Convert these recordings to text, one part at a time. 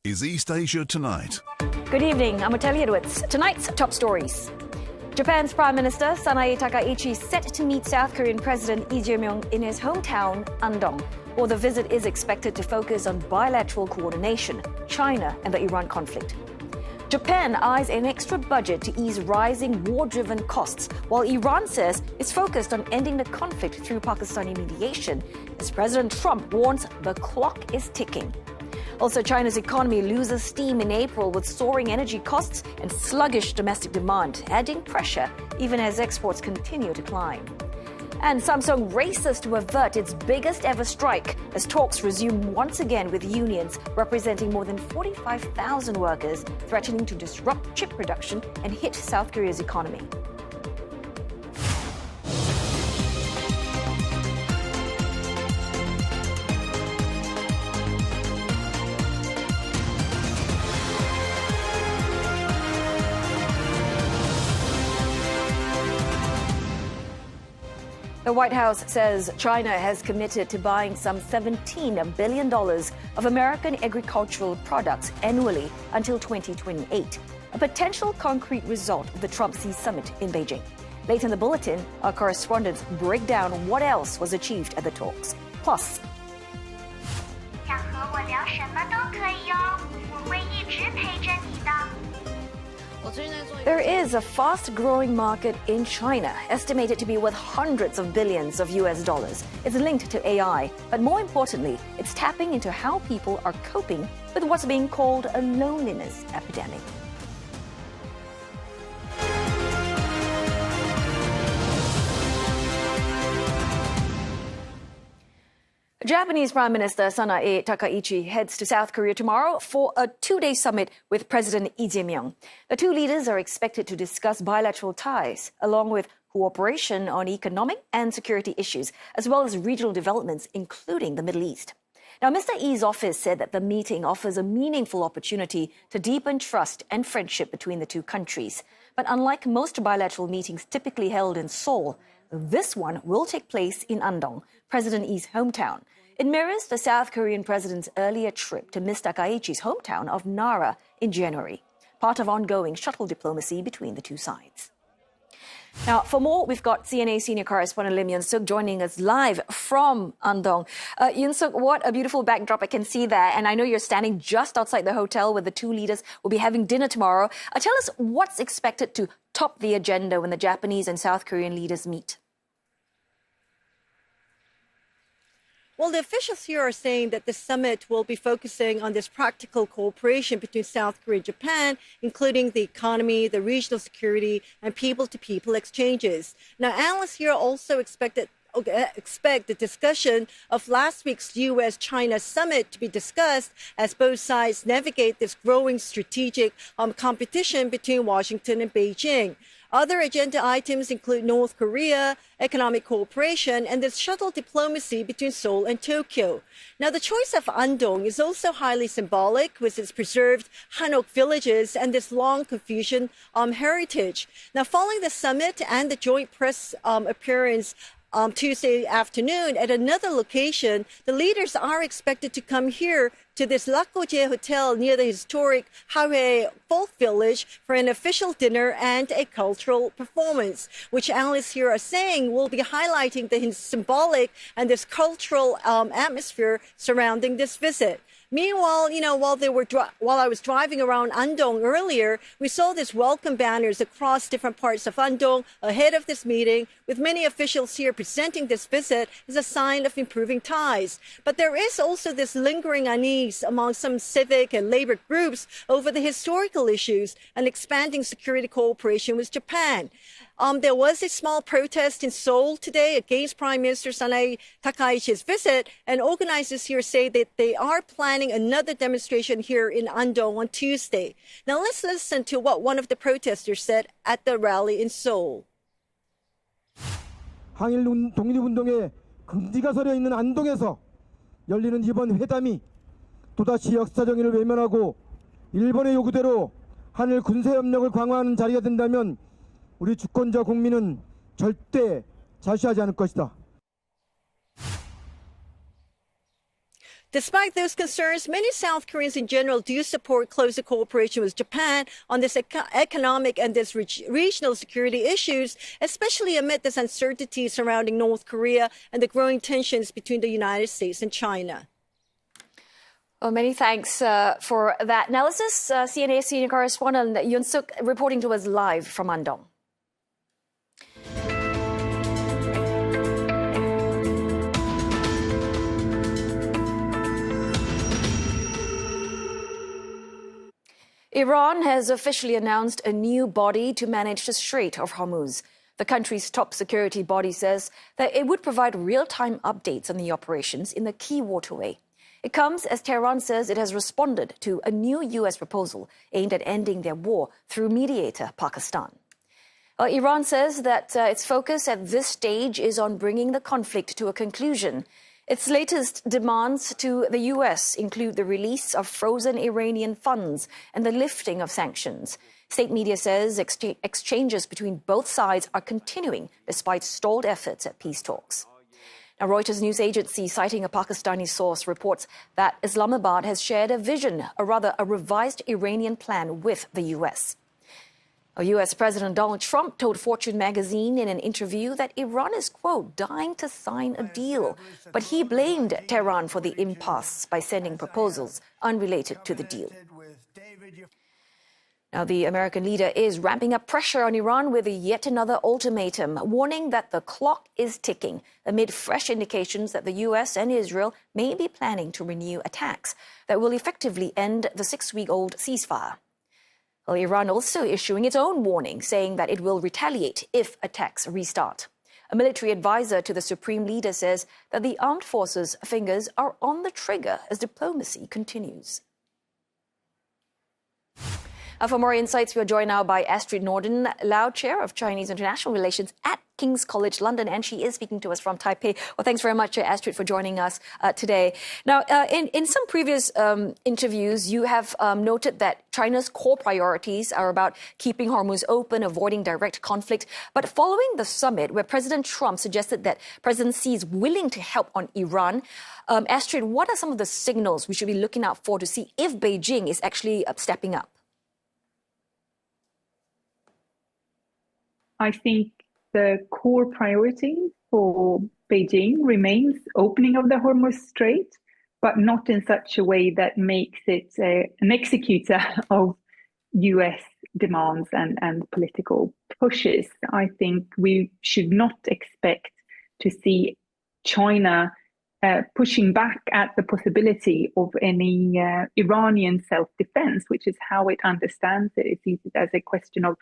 is East Asia Tonight. Good evening. I'm Metteo with tonight's top stories. Japan's Prime Minister Sanae Takaichi set to meet South Korean President Lee Jae Myung in his hometown, Andong. Well, the visit is expected to focus on bilateral coordination, China and the Iran conflict. Japan eyes an extra budget to ease rising war-driven costs, while Iran says it's focused on ending the conflict through Pakistani mediation, as President Trump warns the clock is ticking. Also, China's economy loses steam in April with soaring energy costs and sluggish domestic demand, adding pressure even as exports continue to climb. And Samsung races to avert its biggest ever strike as talks resume once again with unions representing more than 45,000 workers, threatening to disrupt chip production and hit South Korea's economy. The White House says China has committed to buying some $17 billion of American agricultural products annually until 2028, a potential concrete result of the Trump-Xi summit in Beijing. Later in the bulletin, our correspondents break down what else was achieved at the talks. Plus, there is a fast-growing market in China, estimated to be worth hundreds of billions of US dollars. It's linked to AI, but more importantly, it's tapping into how people are coping with what's being called a loneliness epidemic. Japanese Prime Minister Sanae Takaichi heads to South Korea tomorrow for a two-day summit with President Lee Jae Myung. The two leaders are expected to discuss bilateral ties, along with cooperation on economic and security issues, as well as regional developments, including the Middle East. Now, Mr. Lee's office said that the meeting offers a meaningful opportunity to deepen trust and friendship between the two countries. But unlike most bilateral meetings typically held in Seoul, this one will take place in Andong, President Lee's hometown. It mirrors the South Korean president's earlier trip to Mr. Takaichi's hometown of Nara in January, part of ongoing shuttle diplomacy between the two sides. Now, for more, we've got CNA senior correspondent Lim Yun-suk joining us live from Andong. Yun-suk, what a beautiful backdrop I can see there. And I know you're standing just outside the hotel where the two leaders will be having dinner tomorrow. Tell us what's expected to top the agenda when the Japanese and South Korean leaders meet. Well, the officials here are saying that the summit will be focusing on this practical cooperation between South Korea and Japan, including the economy, the regional security, and people-to-people exchanges. Now, analysts here also expect the discussion of last week's U.S.-China summit to be discussed as both sides navigate this growing strategic competition between Washington and Beijing. Other agenda items include North Korea, economic cooperation, and the shuttle diplomacy between Seoul and Tokyo. Now, the choice of Andong is also highly symbolic, with its preserved Hanok villages and this long Confucian heritage. Now, following the summit and the joint press appearance Tuesday afternoon at another location, the leaders are expected to come here to this Lakgoje Hotel near the historic Hae Folk Village for an official dinner and a cultural performance, which analysts here are saying will be highlighting the symbolic and this cultural atmosphere surrounding this visit. Meanwhile, while I was driving around Andong earlier, we saw these welcome banners across different parts of Andong ahead of this meeting, with many officials here presenting this visit as a sign of improving ties. But there is also this lingering unease among some civic and labor groups over the historical issues and expanding security cooperation with Japan. There was a small protest in Seoul today against Prime Minister Sanae Takaichi's visit, and organizers here say that they are planning another demonstration here in Andong on Tuesday. Now let's listen to what one of the protesters said at the rally in Seoul. 항일 독립운동의 긍지가 서려 있는 안동에서 열리는 이번 회담이 또다시 역사 정의를 외면하고 일본의 요구대로 한일 군사 협력을 강화하는 자리가 된다면 우리 주권자 국민은 절대 자시하지 않을 것이다. Despite those concerns, many South Koreans in general do support closer cooperation with Japan on this economic and this regional security issues, especially amid this uncertainty surrounding North Korea and the growing tensions between the United States and China. Well, many thanks for that analysis. CNA senior correspondent Yoon Suk reporting to us live from Andong. Iran has officially announced a new body to manage the Strait of Hormuz. The country's top security body says that it would provide real-time updates on the operations in the key waterway. It comes as Tehran says it has responded to a new U.S. proposal aimed at ending their war through mediator Pakistan. Iran says that its focus at this stage is on bringing the conflict to a conclusion. Its latest demands to the U.S. include the release of frozen Iranian funds and the lifting of sanctions. State media says exchanges between both sides are continuing despite stalled efforts at peace talks. Now, Reuters news agency, citing a Pakistani source, reports that Islamabad has shared a vision, or rather a revised Iranian plan with the U.S. U.S. President Donald Trump told Fortune magazine in an interview that Iran is, quote, dying to sign a deal. But he blamed Tehran for the impasse by sending proposals unrelated to the deal. Now, the American leader is ramping up pressure on Iran with yet another ultimatum, warning that the clock is ticking amid fresh indications that the U.S. and Israel may be planning to renew attacks that will effectively end the 6-week-old ceasefire. Well, Iran also issuing its own warning, saying that it will retaliate if attacks restart. A military advisor to the supreme leader says that the armed forces' fingers are on the trigger as diplomacy continues. For more insights, we are joined now by Astrid Nordin, Lao Chair of Chinese International Relations at King's College London, and she is speaking to us from Taipei. Well, thanks very much, Astrid, for joining us today. Now, in some previous interviews, you have noted that China's core priorities are about keeping Hormuz open, avoiding direct conflict. But following the summit, where President Trump suggested that President Xi is willing to help on Iran, Astrid, what are some of the signals we should be looking out for to see if Beijing is actually stepping up? I think the core priority for Beijing remains opening of the Hormuz Strait, but not in such a way that makes it an executor of US demands and political pushes. I think we should not expect to see China pushing back at the possibility of any Iranian self-defense, which is how it understands it. It sees it as a question of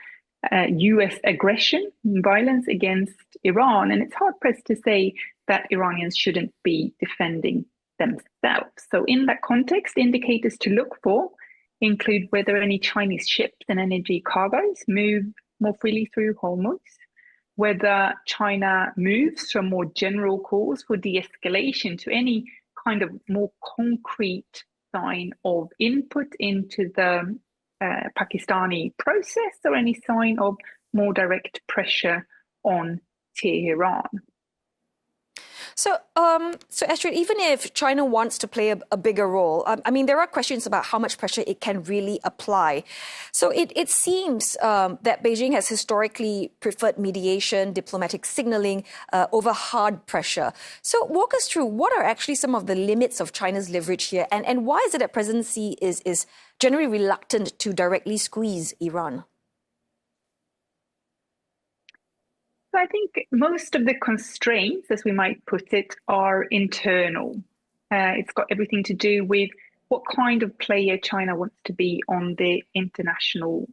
US aggression and violence against Iran. And it's hard-pressed to say that Iranians shouldn't be defending themselves. So in that context, indicators to look for include whether any Chinese ships and energy cargoes move more freely through Hormuz, whether China moves from more general calls for de-escalation to any kind of more concrete sign of input into the Pakistani process, or any sign of more direct pressure on Tehran. So Astrid, even if China wants to play a bigger role, I mean, there are questions about how much pressure it can really apply. So it seems that Beijing has historically preferred mediation, diplomatic signaling over hard pressure. So walk us through what are actually some of the limits of China's leverage here, and why is it that President Xi is generally reluctant to directly squeeze Iran? So I think most of the constraints, as we might put it, are internal. It's got everything to do with what kind of player China wants to be on the international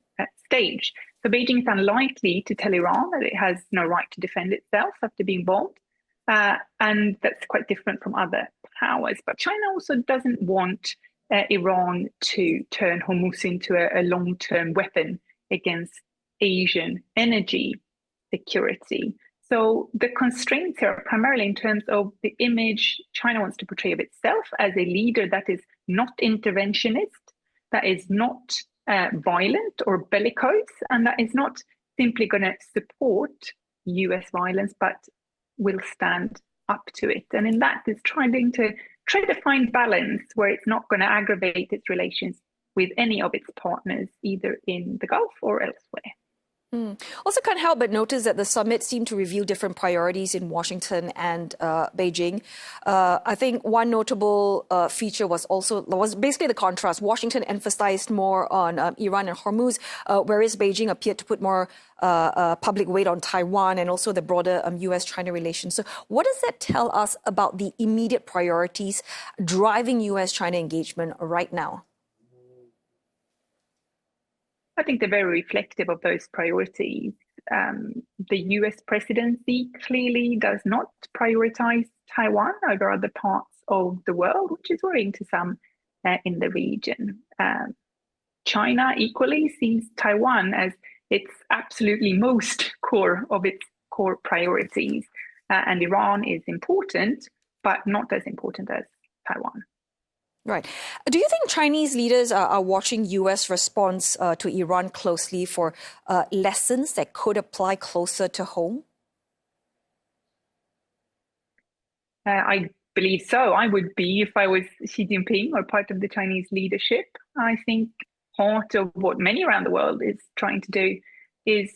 stage. So Beijing is unlikely to tell Iran that it has no right to defend itself after being bombed. And that's quite different from other powers. But China also doesn't want Iran to turn Hormuz into a long-term weapon against Asian energy security. So the constraints are primarily in terms of the image China wants to portray of itself as a leader that is not interventionist, that is not violent or bellicose, and that is not simply going to support US violence, but will stand up to it. And in that is trying to try to find balance where it's not going to aggravate its relations with any of its partners, either in the Gulf or elsewhere. Also, can't help but notice that the summit seemed to reveal different priorities in Washington and Beijing. I think one notable feature was basically the contrast. Washington emphasized more on Iran and Hormuz, whereas Beijing appeared to put more public weight on Taiwan and also the broader U.S.-China relations. So what does that tell us about the immediate priorities driving U.S.-China engagement right now? I think they're very reflective of those priorities. The US presidency clearly does not prioritize Taiwan over other parts of the world, which is worrying to some in the region. China equally sees Taiwan as its absolutely most core of its core priorities. And Iran is important, but not as important as Taiwan. Right. Do you think Chinese leaders are watching U.S. response to Iran closely for lessons that could apply closer to home? I believe so. I would be if I was Xi Jinping or part of the Chinese leadership. I think part of what many around the world is trying to do is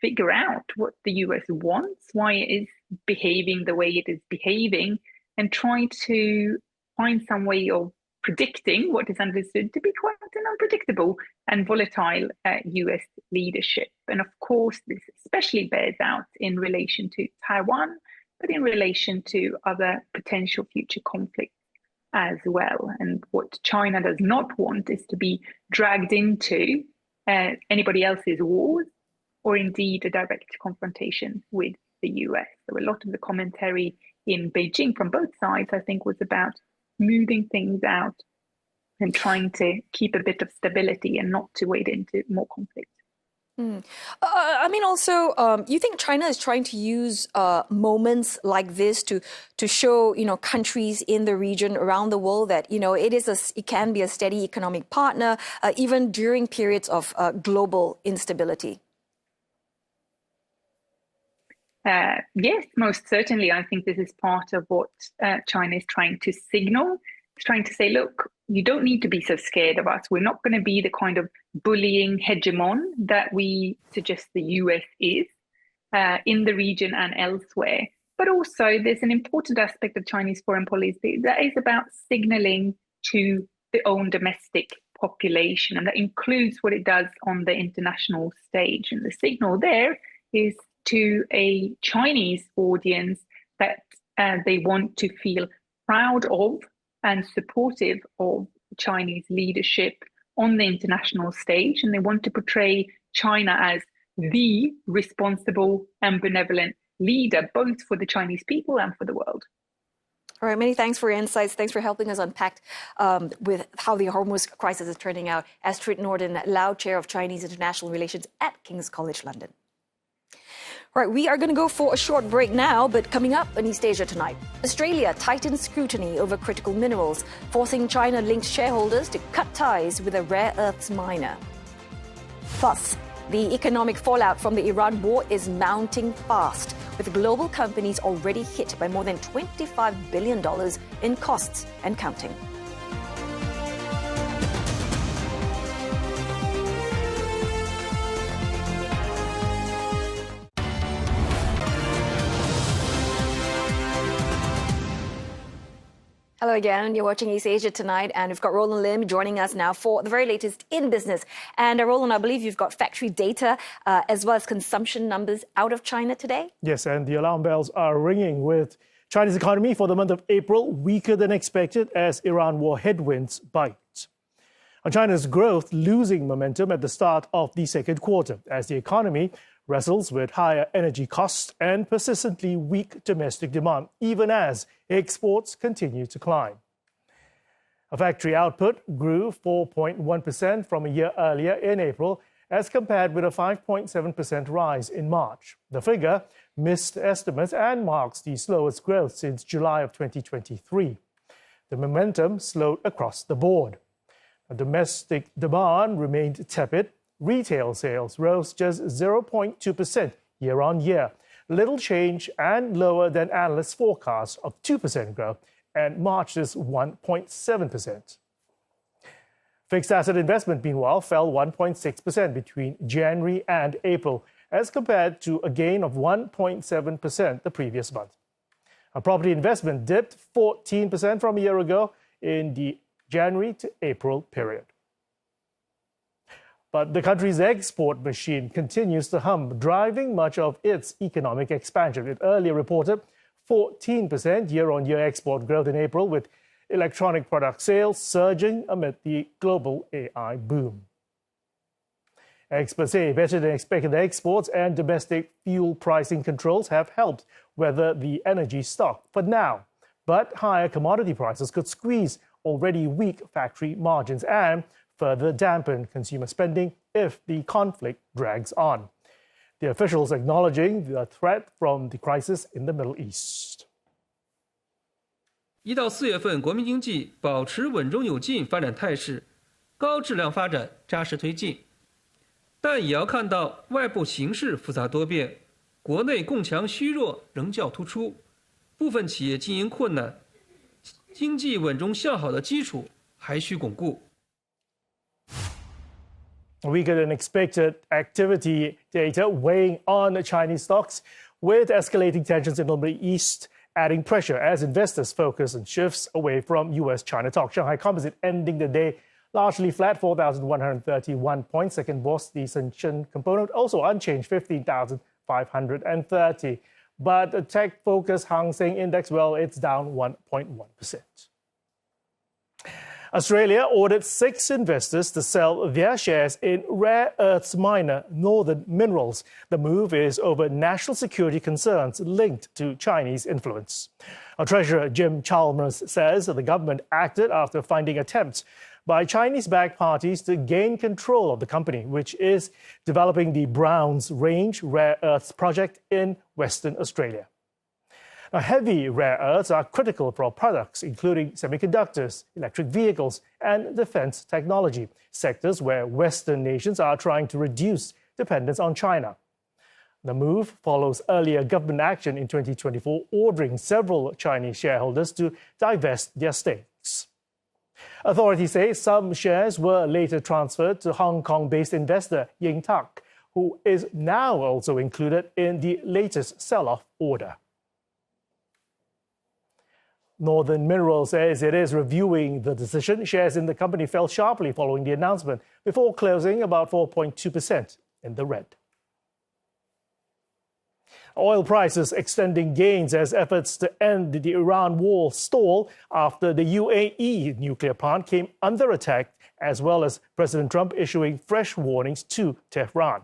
figure out what the US wants, why it is behaving the way it is behaving, and try to find some way of predicting what is understood to be quite an unpredictable and volatile US leadership. And of course, this especially bears out in relation to Taiwan, but in relation to other potential future conflicts as well. And what China does not want is to be dragged into anybody else's wars or indeed a direct confrontation with the US. So a lot of the commentary in Beijing from both sides, I think, was about moving things out and trying to keep a bit of stability and not to wade into more conflict. You think China is trying to use moments like this to show, countries in the region around the world that, it can be a steady economic partner, even during periods of global instability? Yes, most certainly. I think this is part of what China is trying to signal. It's trying to say, look, you don't need to be so scared of us. We're not going to be the kind of bullying hegemon that we suggest the US is in the region and elsewhere. But also, there's an important aspect of Chinese foreign policy that is about signaling to the own domestic population, and that includes what it does on the international stage. And the signal there is to a Chinese audience that they want to feel proud of and supportive of Chinese leadership on the international stage. And they want to portray China as the responsible and benevolent leader, both for the Chinese people and for the world. All right, many thanks for your insights. Thanks for helping us unpack with how the Hormuz crisis is turning out. Astrid Nordin, Lau Chair of Chinese International Relations at King's College London. All right, we are going to go for a short break now, but coming up in East Asia tonight, Australia tightens scrutiny over critical minerals, forcing China-linked shareholders to cut ties with a rare earths miner. Plus, the economic fallout from the Iran war is mounting fast, with global companies already hit by more than $25 billion in costs and counting. Hello again. You're watching East Asia tonight, and we've got Roland Lim joining us now for the very latest in business. And Roland, I believe you've got factory data as well as consumption numbers out of China today. Yes, and the alarm bells are ringing with China's economy for the month of April weaker than expected as Iran war headwinds bite. And China's growth losing momentum at the start of the second quarter as the economy wrestles with higher energy costs and persistently weak domestic demand, even as exports continue to climb. A factory output grew 4.1% from a year earlier in April, as compared with a 5.7% rise in March. The figure missed estimates and marks the slowest growth since July of 2023. The momentum slowed across the board. Domestic demand remained tepid. Retail sales rose just 0.2% year on year, little change and lower than analysts' forecast of 2% growth and March is 1.7%. Fixed asset investment, meanwhile, fell 1.6% between January and April, as compared to a gain of 1.7% the previous month. Property investment dipped 14% from a year ago in the January to April period. But the country's export machine continues to hum, driving much of its economic expansion. It earlier reported 14% year-on-year export growth in April, with electronic product sales surging amid the global AI boom. Experts say better than expected exports and domestic fuel pricing controls have helped weather the energy stock for now. But higher commodity prices could squeeze already weak factory margins and further dampen consumer spending if the conflict drags on. The officials acknowledging the threat from the crisis in the Middle East. 1到4月份，国民经济保持稳中有进发展态势，高质量发展扎实推进。但也要看到外部形势复杂多变，国内供强虚弱仍较突出，部分企业经营困难，经济稳中向好的基础还需巩固。 Weaker than expected activity data weighing on Chinese stocks, with escalating tensions in the Middle East adding pressure as investors focus on shifts away from U.S.-China talks. Shanghai Composite ending the day largely flat, 4,131 points. Second was the Shenzhen component, also unchanged, 15,530. But the tech-focused Hang Seng Index, well, it's down 1.1%. Australia ordered 6 investors to sell their shares in rare earths miner Northern Minerals. The move is over national security concerns linked to Chinese influence. Our Treasurer Jim Chalmers says that the government acted after finding attempts by Chinese-backed parties to gain control of the company, which is developing the Browns Range rare earths project in Western Australia. Now, heavy rare earths are critical for our products, including semiconductors, electric vehicles, and defense technology, sectors where Western nations are trying to reduce dependence on China. The move follows earlier government action in 2024, ordering several Chinese shareholders to divest their stakes. Authorities say some shares were later transferred to Hong Kong-based investor Ying Tak, who is now also included in the latest sell-off order. Northern Minerals says it is reviewing the decision. Shares in the company fell sharply following the announcement, before closing about 4.2% in the red. Oil prices extending gains as efforts to end the Iran war stall after the UAE nuclear plant came under attack, as well as President Trump issuing fresh warnings to Tehran.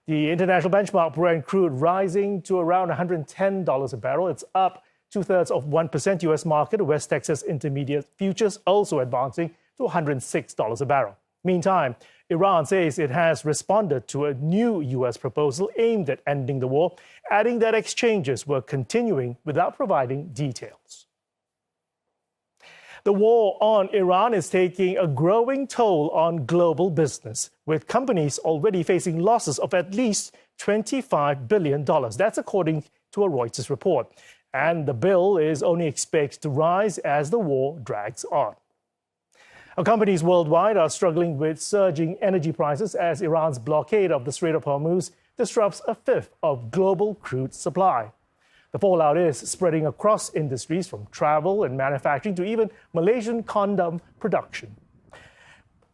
The international benchmark Brent crude rising to around $110 a barrel. It's up 0.2% U.S. market. West Texas Intermediate futures also advancing to $106 a barrel. Meantime, Iran says it has responded to a new U.S. proposal aimed at ending the war, adding that exchanges were continuing without providing details. The war on Iran is taking a growing toll on global business, with companies already facing losses of at least $25 billion. That's according to a Reuters report. And the bill is only expected to rise as the war drags on. Our companies worldwide are struggling with surging energy prices as Iran's blockade of the Strait of Hormuz disrupts a fifth of global crude supply. The fallout is spreading across industries from travel and manufacturing to even Malaysian condom production.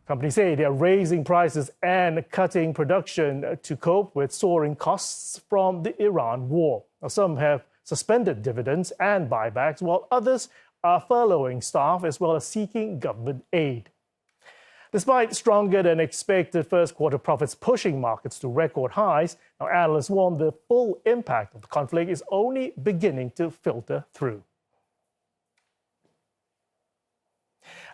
Companies say they are raising prices and cutting production to cope with soaring costs from the Iran war. Now, some have suspended dividends and buybacks, while others are furloughing staff as well as seeking government aid. Despite stronger than expected first quarter profits pushing markets to record highs, now analysts warn the full impact of the conflict is only beginning to filter through.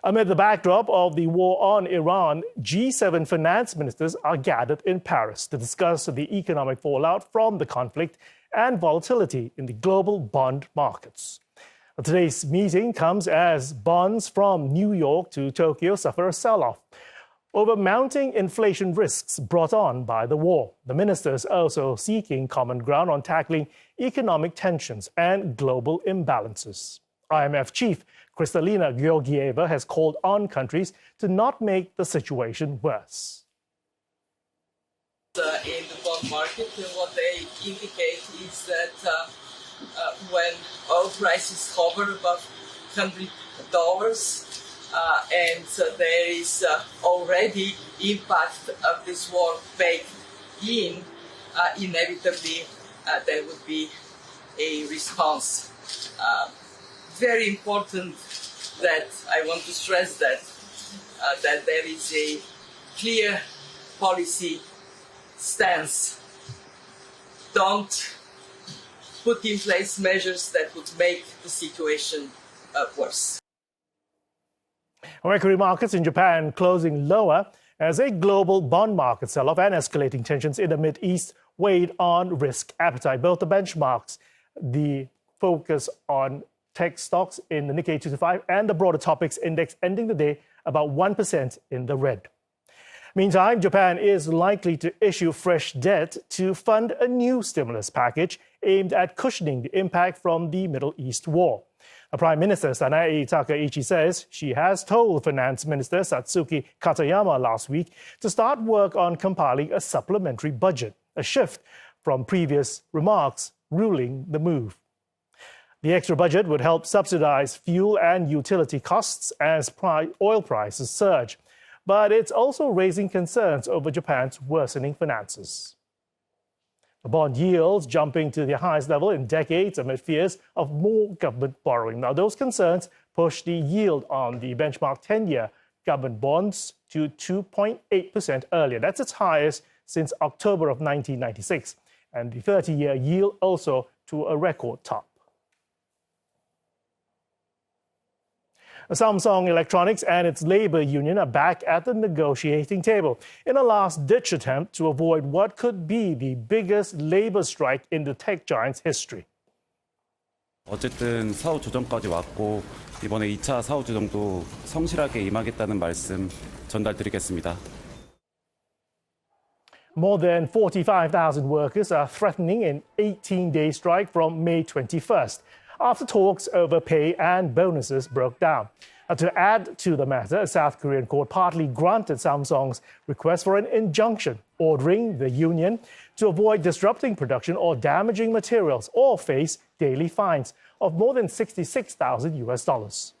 Amid the backdrop of the war on Iran, G7 finance ministers are gathered in Paris to discuss the economic fallout from the conflict and volatility in the global bond markets. Today's meeting comes as bonds from New York to Tokyo suffer a sell-off over mounting inflation risks brought on by the war. The ministers also seeking common ground on tackling economic tensions and global imbalances. IMF chief Krystalina Georgieva has called on countries to not make the situation worse. In the bond market, what they indicate is that when oil prices hover above $100 and there is already impact of this war baked in, inevitably there would be a response. Very important that I want to stress that there is a clear policy stance. Don't put in place measures that would make the situation worse. Equity markets in Japan closing lower as a global bond market sell-off and escalating tensions in the Mideast weighed on risk appetite. Both the benchmarks, the focus on tech stocks in the Nikkei 225 and the broader topics index ending the day about 1% in the red. Meantime, Japan is likely to issue fresh debt to fund a new stimulus package aimed at cushioning the impact from the Middle East war. Prime Minister Sanae Takaichi says she has told Finance Minister Satsuki Katayama last week to start work on compiling a supplementary budget, a shift from previous remarks ruling the move. The extra budget would help subsidize fuel and utility costs as oil prices surge. But it's also raising concerns over Japan's worsening finances. The bond yields jumping to the highest level in decades amid fears of more government borrowing. Now, those concerns push the yield on the benchmark 10-year government bonds to 2.8% earlier. That's its highest since October of 1996. And the 30-year yield also to a record top. Samsung Electronics and its labor union are back at the negotiating table in a last-ditch attempt to avoid what could be the biggest labor strike in the tech giant's history. 어쨌든 사후 조정까지 왔고 이번에 2차 사후 조정도 성실하게 임하겠다는 말씀 전달드리겠습니다. More than 45,000 workers are threatening an 18-day strike from May 21st. After talks over pay and bonuses broke down. To add to the matter, a South Korean court partly granted Samsung's request for an injunction, ordering the union to avoid disrupting production or damaging materials or face daily fines of more than $66,000.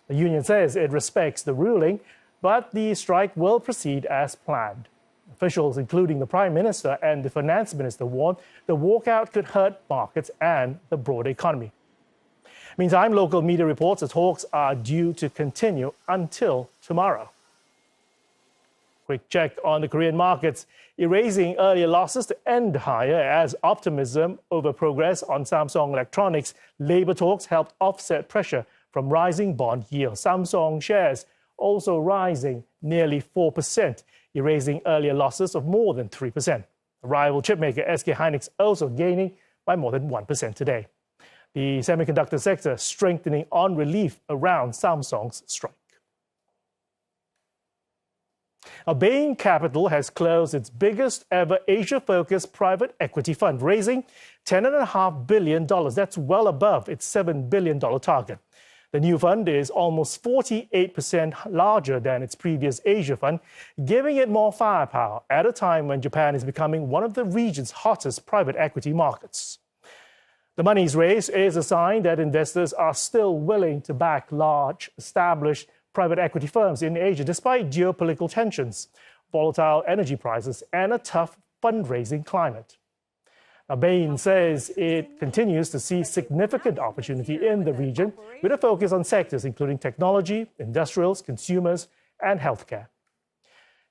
The union says it respects the ruling, but the strike will proceed as planned. Officials, including the Prime Minister and the Finance Minister, warned the walkout could hurt markets and the broader economy. Meantime, local media reports the talks are due to continue until tomorrow. Quick check on the Korean markets, erasing earlier losses to end higher as optimism over progress on Samsung Electronics labor talks helped offset pressure from rising bond yields. Samsung shares also rising nearly 4%, erasing earlier losses of more than 3%. Rival chipmaker SK Hynix also gaining by more than 1% today. The semiconductor sector strengthening on relief around Samsung's strike. Bain Capital has closed its biggest ever Asia-focused private equity fund, raising $10.5 billion. That's well above its $7 billion target. The new fund is almost 48% larger than its previous Asia fund, giving it more firepower at a time when Japan is becoming one of the region's hottest private equity markets. The money's raised is a sign that investors are still willing to back large, established private equity firms in Asia, despite geopolitical tensions, volatile energy prices, and a tough fundraising climate. Now, Bain says it continues to see significant opportunity in the region, with a focus on sectors including technology, industrials, consumers, and healthcare.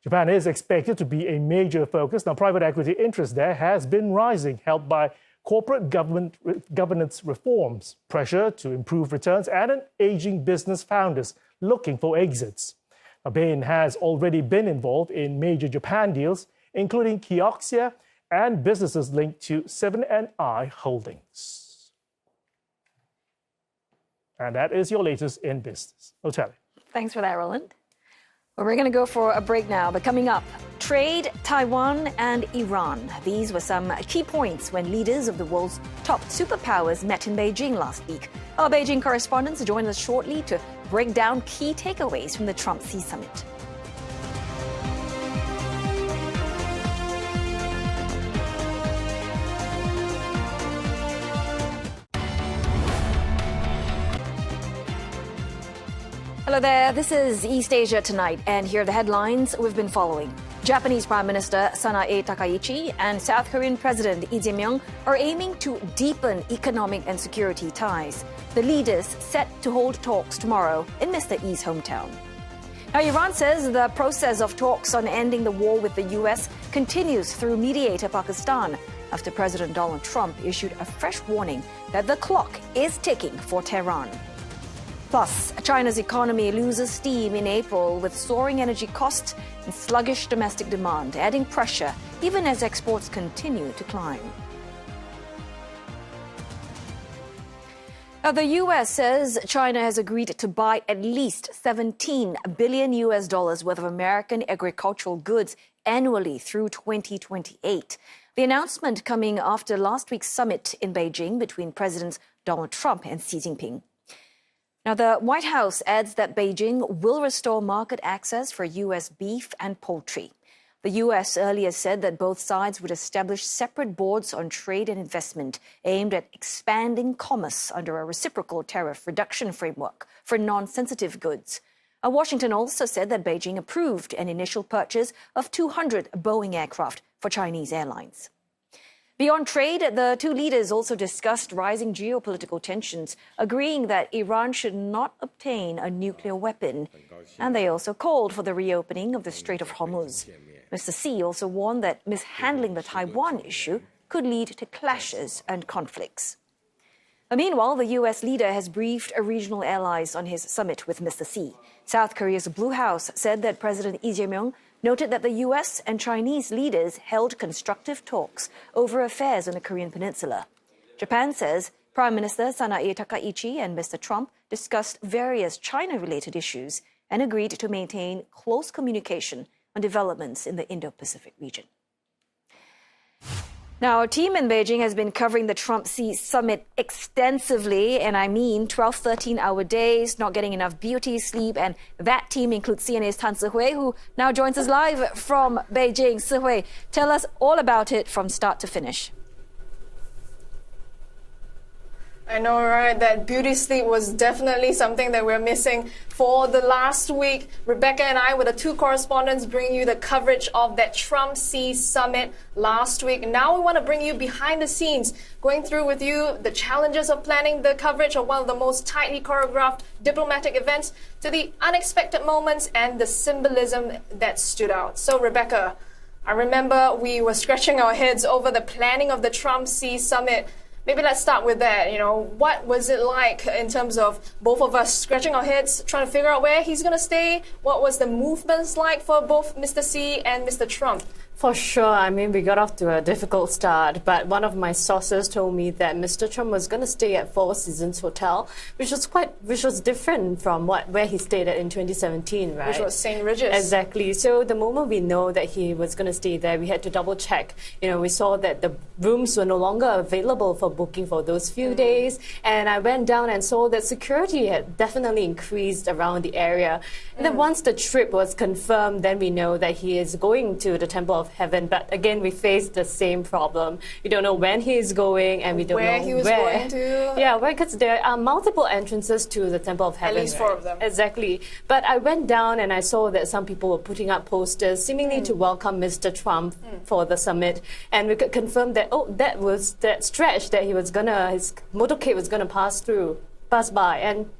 Japan is expected to be a major focus. Now, private equity interest there has been rising, helped by corporate governance reforms, pressure to improve returns, and an aging business founders looking for exits. Now, Bain has already been involved in major Japan deals, including Kioxia and businesses linked to 7&I Holdings. And that is your latest in business. Oteli. Thanks for that, Roland. Well, we're going to go for a break now, but coming up, trade, Taiwan and Iran. These were some key points when leaders of the world's top superpowers met in Beijing last week. Our Beijing correspondents join us shortly to break down key takeaways from the Trump-Xi summit. Hello there, this is East Asia Tonight, and here are the headlines we've been following. Japanese Prime Minister Sanae Takaichi and South Korean President Lee Jae Myung are aiming to deepen economic and security ties. The leaders set to hold talks tomorrow in Mr. Lee's hometown. Now, Iran says the process of talks on ending the war with the U.S. continues through mediator Pakistan after President Donald Trump issued a fresh warning that the clock is ticking for Tehran. Plus, China's economy loses steam in April with soaring energy costs and sluggish domestic demand, adding pressure even as exports continue to climb. Now, the U.S. says China has agreed to buy at least $17 billion worth of American agricultural goods annually through 2028. The announcement coming after last week's summit in Beijing between Presidents Donald Trump and Xi Jinping. Now, the White House adds that Beijing will restore market access for U.S. beef and poultry. The U.S. earlier said that both sides would establish separate boards on trade and investment aimed at expanding commerce under a reciprocal tariff reduction framework for non-sensitive goods. Washington also said that Beijing approved an initial purchase of 200 Boeing aircraft for Chinese airlines. Beyond trade, the two leaders also discussed rising geopolitical tensions, agreeing that Iran should not obtain a nuclear weapon. And they also called for the reopening of the Strait of Hormuz. Mr. Xi also warned that mishandling the Taiwan issue could lead to clashes and conflicts. Meanwhile, the U.S. leader has briefed regional allies on his summit with Mr. Xi. South Korea's Blue House said that President Lee Jae Myung noted that the U.S. and Chinese leaders held constructive talks over affairs on the Korean peninsula. Japan says Prime Minister Sanae Takaichi and Mr. Trump discussed various China-related issues and agreed to maintain close communication on developments in the Indo-Pacific region. Now, our team in Beijing has been covering the Trump-Xi summit extensively, and I mean 12, 13-hour days, not getting enough beauty sleep, and that team includes CNA's Tan Sihui, who now joins us live from Beijing. Sihui, tell us all about it from start to finish. I know, right? That beauty sleep was definitely something that we're missing for the last week. Rebecca and I were the two correspondents bringing you the coverage of that Trump-Xi summit last week. Now we want to bring you behind the scenes, going through with you the challenges of planning the coverage of one of the most tightly choreographed diplomatic events to the unexpected moments and the symbolism that stood out. So, Rebecca, I remember we were scratching our heads over the planning of the Trump-Xi summit. Maybe let's start with that. What was it like in terms of both of us scratching our heads, trying to figure out where he's going to stay? What was the movements like for both Mr. Xi and Mr. Trump? For sure. I mean, we got off to a difficult start, but one of my sources told me that Mr. Trump was going to stay at Four Seasons Hotel, which was different from where he stayed at in 2017, right? Which was St. Regis. Exactly. So the moment we know that he was going to stay there, we had to double check. We saw that the rooms were no longer available for booking for those few days, and I went down and saw that security had definitely increased around the area. And then once the trip was confirmed, then we know that he is going to the Temple of Heaven. But again, we face the same problem. We don't know when he is going, and we don't know where he was going to. Yeah, because there are multiple entrances to the Temple of Heaven. At least 4 of them. Exactly. But I went down and I saw that some people were putting up posters seemingly to welcome Mr. Trump for the summit. And we could confirm that, that was that stretch that his motorcade was going to pass by. And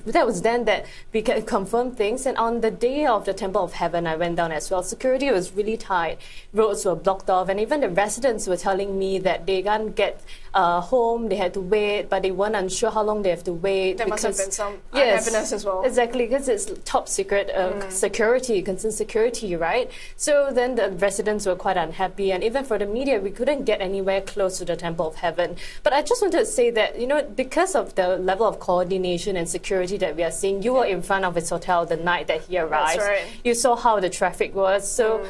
that was then that we can confirm things. And on the day of the Temple of Heaven, I went down as well. Security was really tight. Roads were blocked off. And even the residents were telling me that they can't get home. They had to wait, but they weren't unsure how long they have to wait. There must have been some unhappiness as well. Exactly, because it's top secret security, concerned security, right? So then the residents were quite unhappy. And even for the media, we couldn't get anywhere close to the Temple of Heaven. But I just wanted to say that, because of the level of coordination and security that we are seeing. You were in front of his hotel the night that he arrived. That's right. You saw how the traffic was. So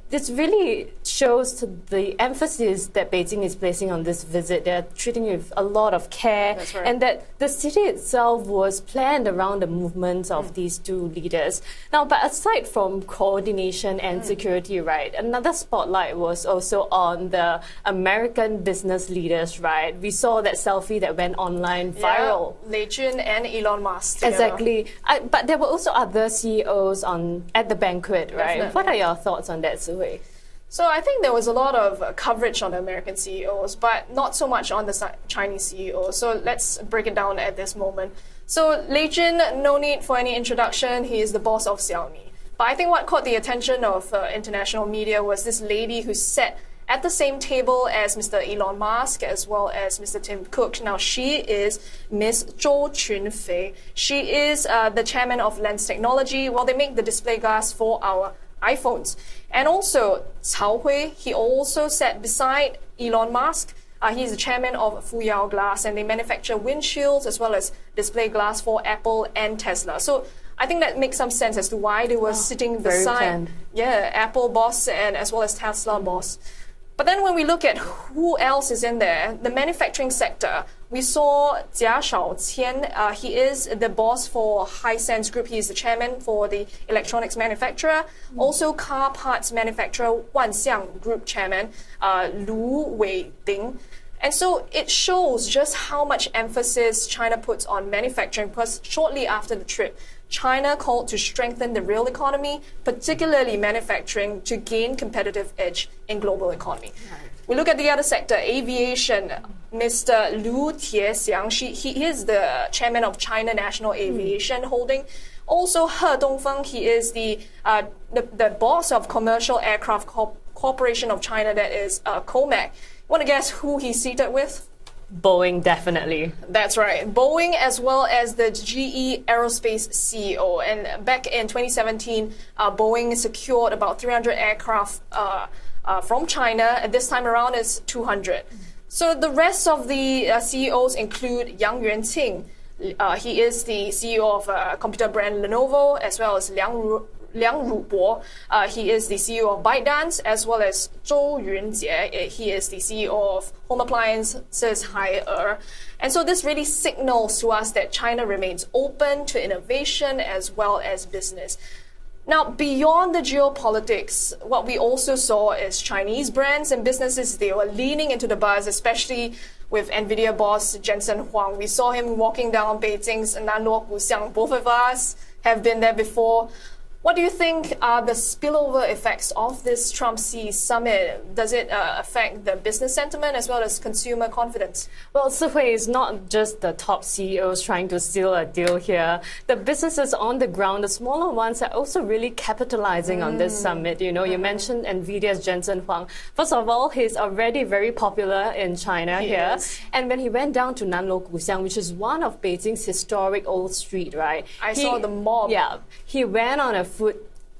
this really shows the emphasis that Beijing is placing on this visit. They're treating it with a lot of care. That's right. And that the city itself was planned around the movements of these two leaders. Now, but aside from coordination and security, right, another spotlight was also on the American business leaders, right? We saw that selfie that went online viral. Yeah, Lei Jun and Elon Musk together. Exactly. But there were also other CEOs at the banquet, right? Definitely. What are your thoughts on that, Sui? So I think there was a lot of coverage on the American CEOs, but not so much on the Chinese CEOs. So let's break it down at this moment. So Lei Jun, no need for any introduction. He is the boss of Xiaomi. But I think what caught the attention of international media was this lady who sat at the same table as Mr. Elon Musk as well as Mr. Tim Cook. Now, she is Miss Zhou Qunfei. She is the chairman of Lens Technology. Well, they make the display glass for our iPhones. And also, Cao Hui, he also sat beside Elon Musk. He's the chairman of Fuyao Glass, and they manufacture windshields as well as display glass for Apple and Tesla. So I think that makes some sense as to why they were sitting beside Apple boss and as well as Tesla boss. But then when we look at who else is in there, the manufacturing sector, we saw Jia Shaoqian. He is the boss for Hisense Group. He is the chairman for the electronics manufacturer. Also, car parts manufacturer Wanxiang Group chairman Lu Weiding. And so it shows just how much emphasis China puts on manufacturing, because shortly after the trip, China called to strengthen the real economy, particularly manufacturing, to gain competitive edge in global economy. Right. We look at the other sector, aviation. Mr. Lu Tiexiang, he is the chairman of China National Aviation Holding. Also, He Dongfeng, he is the boss of Commercial Aircraft Corporation of China, that is COMAC. Want to guess who he's seated with? Boeing, definitely. That's right. Boeing, as well as the GE Aerospace CEO. And back in 2017, Boeing secured about 300 aircraft from China. And this time around, it's 200. So the rest of the CEOs include Yang Yuanqing. He is the CEO of computer brand Lenovo, as well as Liang Rubo. He is the CEO of ByteDance, as well as Zhou Yunjie. He is the CEO of home appliances Haier. And so this really signals to us that China remains open to innovation as well as business. Now, beyond the geopolitics, what we also saw is Chinese brands and businesses, they were leaning into the buzz, especially with NVIDIA boss Jensen Huang. We saw him walking down Beijing's Nanluo Guxiang. Both of us have been there before. What do you think are the spillover effects of this Trump-Xi summit? Does it affect the business sentiment as well as consumer confidence? Well, Sihui, is not just the top CEOs trying to seal a deal here. The businesses on the ground, the smaller ones, are also really capitalizing on this summit. You know, you mentioned NVIDIA's Jensen Huang. First of all, he's already very popular in China here. And when he went down to Nanluo Guxiang, which is one of Beijing's historic old street, right? I saw the mob. Yeah. He went on a food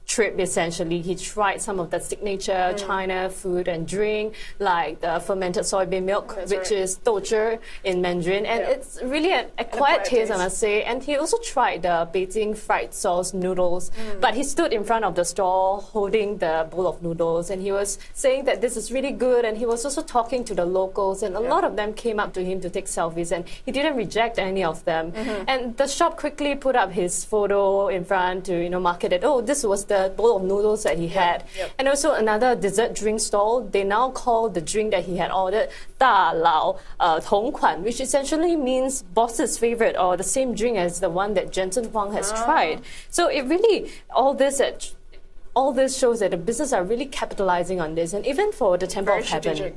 trip, essentially. He tried some of the signature China food and drink, like the fermented soybean milk, which is douche in Mandarin. And it's really an acquired taste, I must say. And he also tried the Beijing fried sauce noodles. But he stood in front of the stall holding the bowl of noodles. And he was saying that this is really good. And he was also talking to the locals. And a lot of them came up to him to take selfies. And he didn't reject any of them. And the shop quickly put up his photo in front to, market it. Oh, this was the bowl of noodles that he had. And also another dessert drink stall, they now call the drink that he had ordered Da Lao Tong Kuan, which essentially means boss's favorite, or the same drink as the one that Jensen Huang has tried. So it really, all this shows that the businesses are really capitalizing on this. And even for the Temple of Heaven,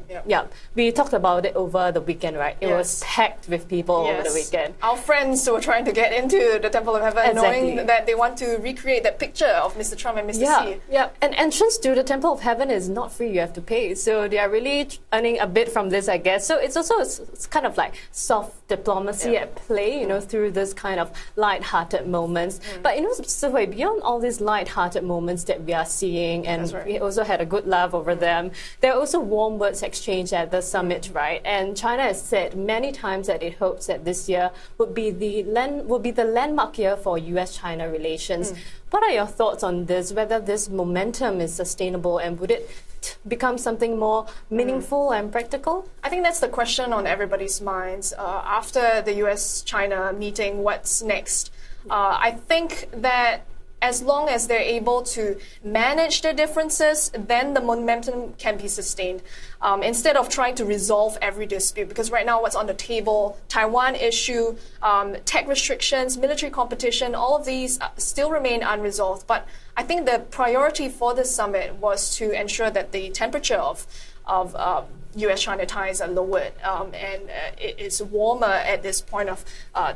we talked about it over the weekend, right? It was packed with people over the weekend. Our friends were trying to get into the Temple of Heaven, knowing that they want to recreate that picture of Mr. Trump and Mr. Xi. And entrance to the Temple of Heaven is not free, you have to pay. So they are really earning a bit from this, I guess. So it's also it's kind of like soft diplomacy at play, through this kind of light-hearted moments. But, Sihui, beyond all these light-hearted moments that we are seeing, and right. we also had a good laugh over them. There are also warm words exchanged at the summit, right? And China has said many times that it hopes that this year would be the landmark year for U.S.-China relations. What are your thoughts on this, whether this momentum is sustainable, and would it become something more meaningful and practical? I think that's the question on everybody's minds. After the US-China meeting, what's next? I think that as long as they're able to manage their differences, then the momentum can be sustained. Instead of trying to resolve every dispute, because right now what's on the table, Taiwan issue, tech restrictions, military competition, all of these still remain unresolved. But I think the priority for this summit was to ensure that the temperature of U.S.-China ties are lowered and it is warmer at this point of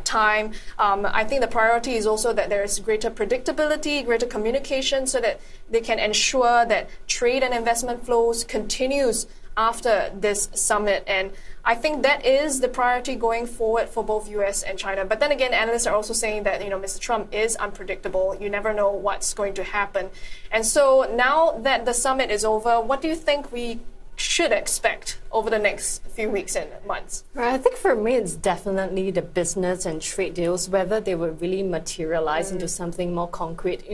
time. I think the priority is also that there is greater predictability, greater communication, so that they can ensure that trade and investment flows continues after this summit. And I think that is the priority going forward for both U.S. and China. But then again, analysts are also saying that, Mr. Trump is unpredictable. You never know what's going to happen. And so now that the summit is over, what do you think we should expect over the next few weeks and months? I think for me, it's definitely the business and trade deals, whether they would really materialize into something more concrete.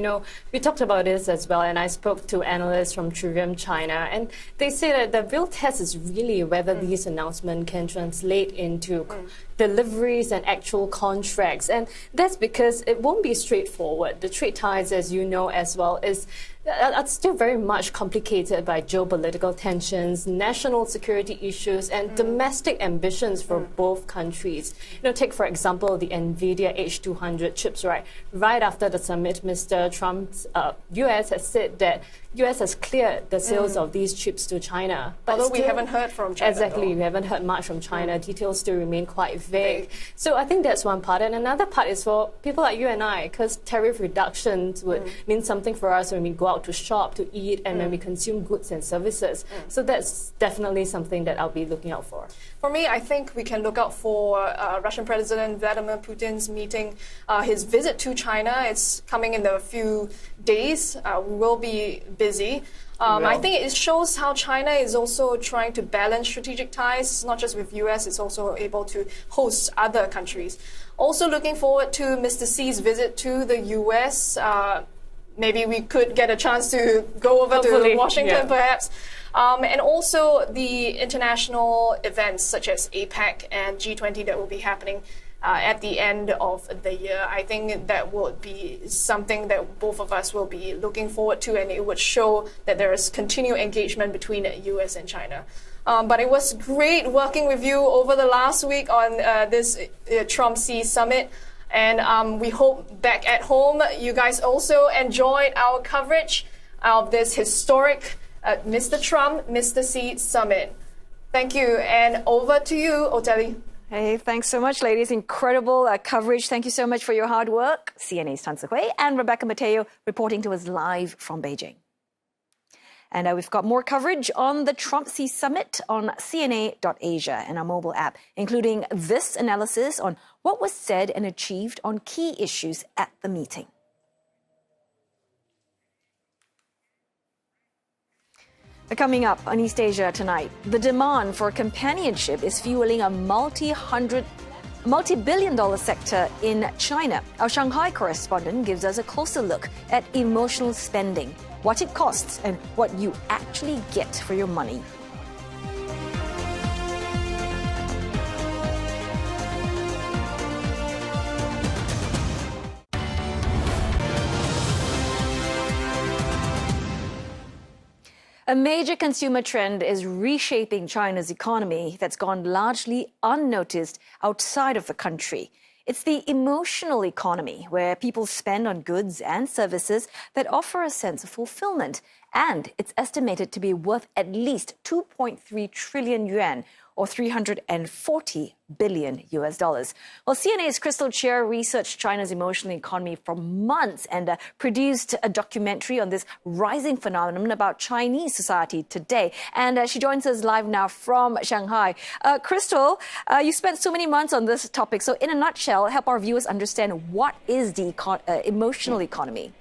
We talked about this as well, and I spoke to analysts from Trivium China, and they say that the real test is really whether these announcements can translate into deliveries and actual contracts. And that's because it won't be straightforward. The trade ties, as you know as well, are still very much complicated by geopolitical tensions, national security issues, and domestic ambitions for both countries. Take, for example, the NVIDIA H200 chips, right? Right after the summit, Mr. Trump's U.S. has said that U.S. has cleared the sales of these chips to China. But although we haven't heard from China. Exactly, we haven't heard much from China. Details still remain quite vague. So I think that's one part. And another part is for people like you and I, because tariff reductions would mean something for us when we go out to shop, to eat, and when we consume goods and services. So that's definitely something that I'll be looking out for. For me, I think we can look out for Russian President Vladimir Putin's meeting, his visit to China. It's coming in a few days. We will be busy. I think it shows how China is also trying to balance strategic ties, not just with U.S., it's also able to host other countries. Also looking forward to Mr. Xi's visit to the U.S. Maybe we could get a chance to go over to Washington, perhaps. And also the international events such as APEC and G20 that will be happening at the end of the year. I think that would be something that both of us will be looking forward to, and it would show that there is continued engagement between the U.S. and China. But it was great working with you over the last week on this Trump-Xi summit. And we hope back at home you guys also enjoyed our coverage of this historic Mr. Trump, Mr. Xi summit. Thank you. And over to you, Oteli. Hey, thanks so much, ladies. Incredible coverage. Thank you so much for your hard work. CNA's Tan Tse-Hui and Rebecca Metteo reporting to us live from Beijing. And we've got more coverage on the Trump-Xi summit on CNA.Asia and our mobile app, including this analysis on what was said and achieved on key issues at the meeting. Coming up on East Asia tonight, the demand for companionship is fueling a multi-billion-dollar sector in China. Our Shanghai correspondent gives us a closer look at emotional spending, what it costs, and what you actually get for your money. A major consumer trend is reshaping China's economy that's gone largely unnoticed outside of the country. It's the emotional economy, where people spend on goods and services that offer a sense of fulfillment. And it's estimated to be worth at least 2.3 trillion yuan, or $340 billion. Well, CNA's Krystal Chia researched China's emotional economy for months and produced a documentary on this rising phenomenon about Chinese society today. And she joins us live now from Shanghai. Krystal, you spent so many months on this topic. So in a nutshell, help our viewers understand what is the emotional economy.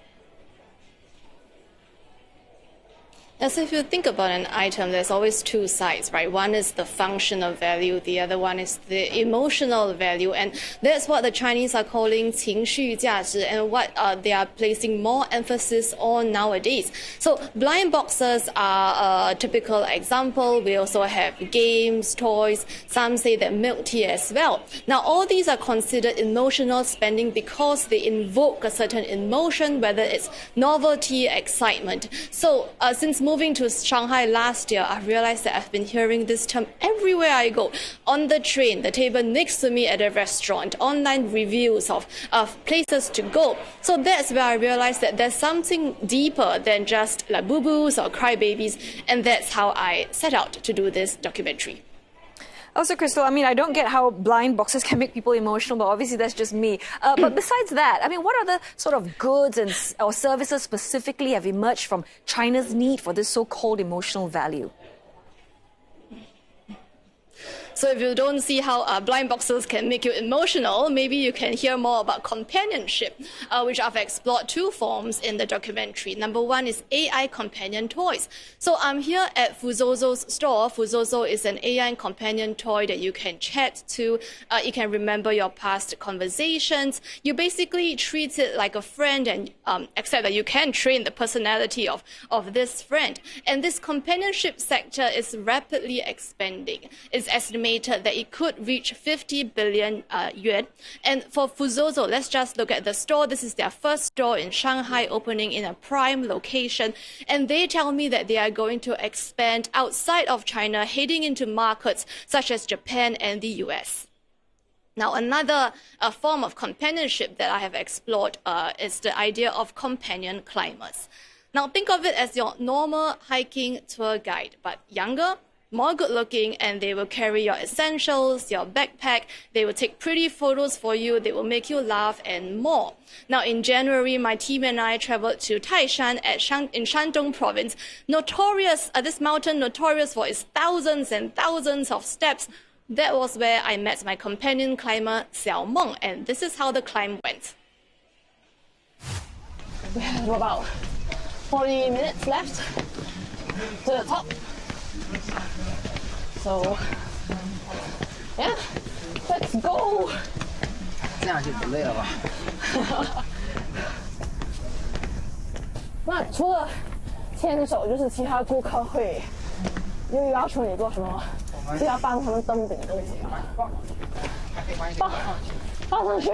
So if you think about an item, there's always two sides, right? One is the functional value, the other one is the emotional value, and that's what the Chinese are calling 情绪价值, and what they are placing more emphasis on nowadays. So blind boxes are a typical example. We also have games, toys, some say that milk tea as well. Now all these are considered emotional spending because they invoke a certain emotion, whether it's novelty, excitement. So since moving to Shanghai last year, I realized that I've been hearing this term everywhere I go. On the train, the table next to me at a restaurant, online reviews of places to go. So that's where I realized that there's something deeper than just like boo-boos or crybabies, and that's how I set out to do this documentary. Also, Krystal, I mean, I don't get how blind boxes can make people emotional, but obviously that's just me. But besides that, I mean, what other sort of goods or services specifically have emerged from China's need for this so-called emotional value? So if you don't see how blind boxes can make you emotional, maybe you can hear more about companionship, which I've explored two forms in the documentary. Number one is AI companion toys. So I'm here at Fuzozo's store. Fuzozo is an AI companion toy that you can chat to. You can remember your past conversations. You basically treat it like a friend, and except that you can train the personality of this friend. And this companionship sector is rapidly expanding. It's estimated that it could reach 50 billion yuan. And for Fuzozo, let's just look at the store. This is their first store in Shanghai, opening in a prime location. And they tell me that they are going to expand outside of China, heading into markets such as Japan and the US. Now, another form of companionship that I have explored is the idea of companion climbers. Now, think of it as your normal hiking tour guide, but younger, more good-looking, and they will carry your essentials, your backpack. They will take pretty photos for you. They will make you laugh and more. Now, in January, my team and I traveled to Taishan in Shandong province. This mountain notorious for its thousands and thousands of steps. That was where I met my companion climber, Xiao Meng, and this is how the climb went. We have about 40 minutes left to the top. So, yeah, let's go. 这样就不累了吧？那除了牵手，就是其他顾客会又要求你做什么？是要帮他们登顶东西吗？放上去，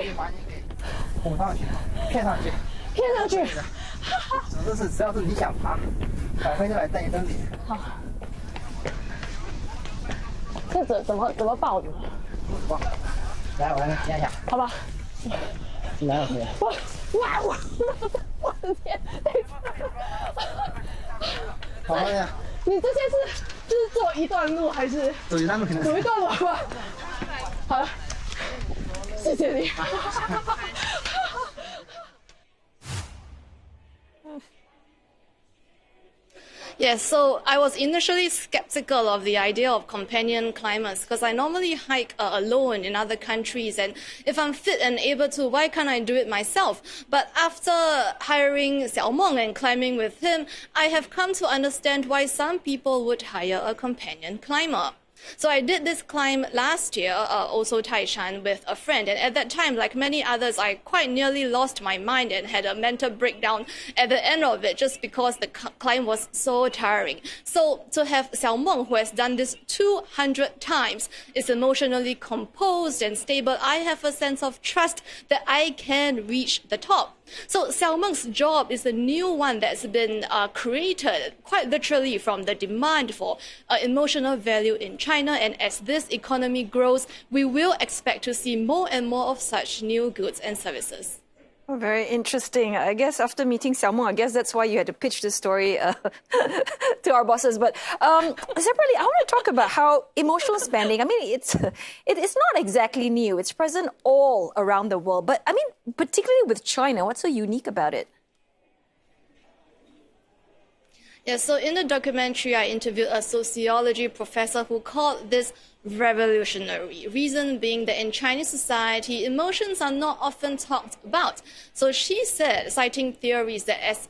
哄上去，骗上去，骗上去。只要是你想爬，赶快就来带你登顶。好。这怎么抱着？来，我来接一下。好吧。来，我接。我的天！好呀。你这些是走一段路还是？走一段路可能。走一段路吧。好了，谢谢你。Yes, so I was initially skeptical of the idea of companion climbers because I normally hike alone in other countries, and if I'm fit and able to, why can't I do it myself? But after hiring Xiao Meng and climbing with him, I have come to understand why some people would hire a companion climber. So I did this climb last year, also Taishan, with a friend. And at that time, like many others, I quite nearly lost my mind and had a mental breakdown at the end of it just because the climb was so tiring. So to have Xiao Meng, who has done this 200 times, is emotionally composed and stable, I have a sense of trust that I can reach the top. So Xiao Meng's job is a new one that's been created quite literally from the demand for emotional value in China. And as this economy grows, we will expect to see more and more of such new goods and services. Oh, very interesting. I guess after meeting Xiao Meng, I guess that's why you had to pitch this story to our bosses. But separately, I want to talk about how emotional spending, I mean, it's not exactly new. It's present all around the world. But I mean, particularly with China, what's so unique about it? Yeah, so in the documentary, I interviewed a sociology professor who called this revolutionary. Reason being that in Chinese society, emotions are not often talked about. So she said, citing theories, that as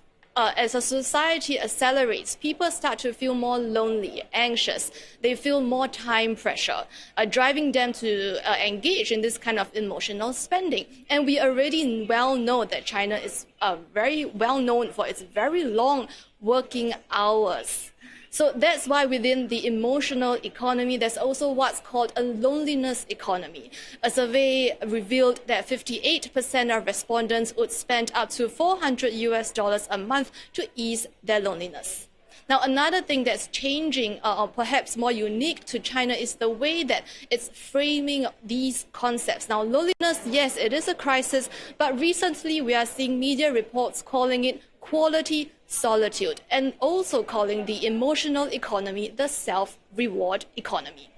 as a society accelerates, people start to feel more lonely, anxious. They feel more time pressure, driving them to engage in this kind of emotional spending. And we already well know that China is very well known for its very long working hours. So that's why within the emotional economy, there's also what's called a loneliness economy. A survey revealed that 58% of respondents would spend up to $400 a month to ease their loneliness. Now, another thing that's changing, or perhaps more unique to China, is the way that it's framing these concepts. Now, loneliness, yes, it is a crisis, but recently we are seeing media reports calling it quality solitude, and also calling the emotional economy the self-reward economy.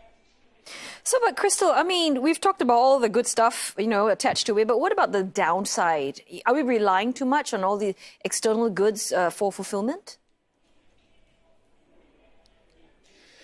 So, but Krystal, I mean, we've talked about all the good stuff, attached to it, but what about the downside? Are we relying too much on all the external goods for fulfillment?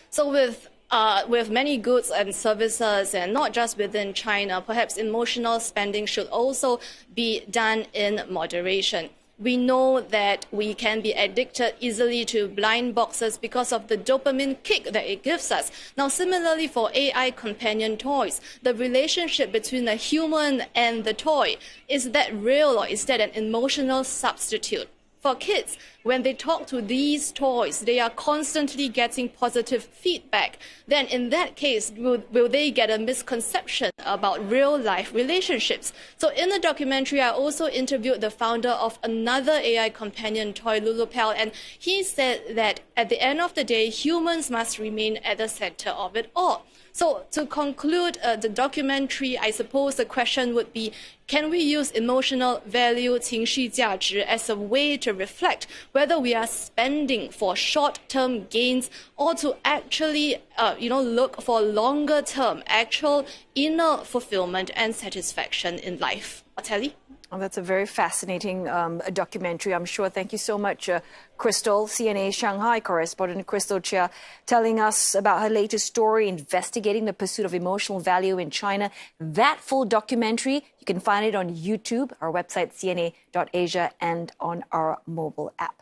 So with many goods and services, and not just within China, perhaps emotional spending should also be done in moderation. We know that we can be addicted easily to blind boxes because of the dopamine kick that it gives us. Now, similarly for AI companion toys, the relationship between the human and the toy, is that real, or is that an emotional substitute? For kids, when they talk to these toys, they are constantly getting positive feedback. Then in that case, will they get a misconception about real-life relationships? So in the documentary, I also interviewed the founder of another AI companion toy, Lulupel, and he said that at the end of the day, humans must remain at the center of it all. So to conclude the documentary, I suppose the question would be, can we use emotional value, 情绪价值, as a way to reflect whether we are spending for short-term gains or to actually, look for longer-term actual inner fulfillment and satisfaction in life? Telly? Oh, that's a very fascinating documentary, I'm sure. Thank you so much, Krystal, CNA Shanghai correspondent Krystal Chia, telling us about her latest story, investigating the pursuit of emotional value in China. That full documentary, you can find it on YouTube, our website, cna.asia, and on our mobile app.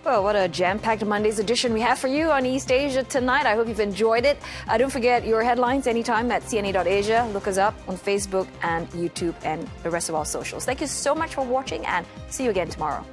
Well, what a jam-packed Monday's edition we have for you on East Asia tonight. I hope you've enjoyed it. Don't forget your headlines anytime at cna.asia. Look us up on Facebook and YouTube and the rest of our socials. Thank you so much for watching, and see you again tomorrow.